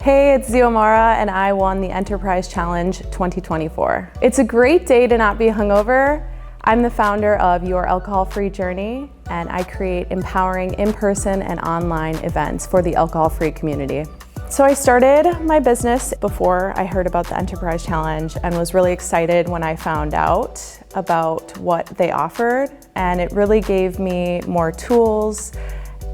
Hey, it's Xiomara and I won the Enterprise Challenge 2024. It's a great day to not be hungover. I'm the founder of Your Alcohol-Free Journey and I create empowering in-person and online events for the alcohol-free community. So I started my business before I heard about the Enterprise Challenge and was really excited when I found out about what they offered, and it really gave me more tools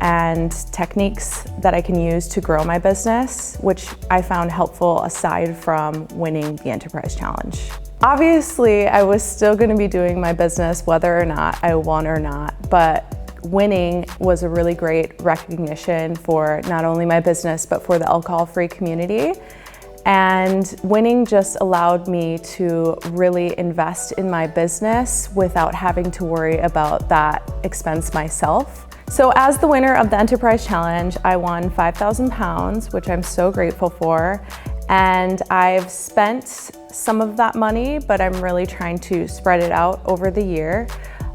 and techniques that I can use to grow my business, which I found helpful aside from winning the Enterprise Challenge. Obviously, I was still going to be doing my business whether or not I won or not, but winning was a really great recognition for not only my business, but for the alcohol-free community. And winning just allowed me to really invest in my business without having to worry about that expense myself. So as the winner of the Enterprise Challenge, I won £5,000, which I'm so grateful for. And I've spent some of that money, but I'm really trying to spread it out over the year.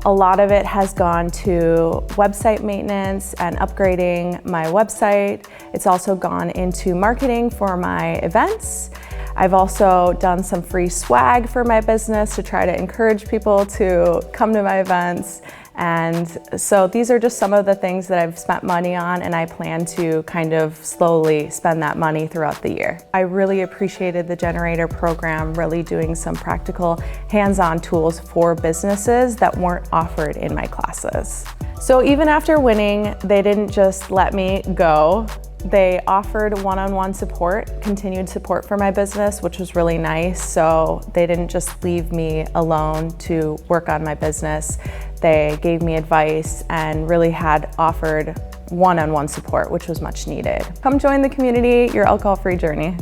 A lot of it has gone to website maintenance and upgrading my website. It's also gone into marketing for my events. I've also done some free swag for my business to try to encourage people to come to my events. And so these are just some of the things that I've spent money on, and I plan to kind of slowly spend that money throughout the year. I really appreciated the Generator program, really doing some practical hands-on tools for businesses that weren't offered in my classes. So even after winning, they didn't just let me go. They offered one-on-one support, continued support for my business, which was really nice. So they didn't just leave me alone to work on my business. They gave me advice and really had offered one-on-one support, which was much needed. Come join the community, Your Alcohol-Free Journey.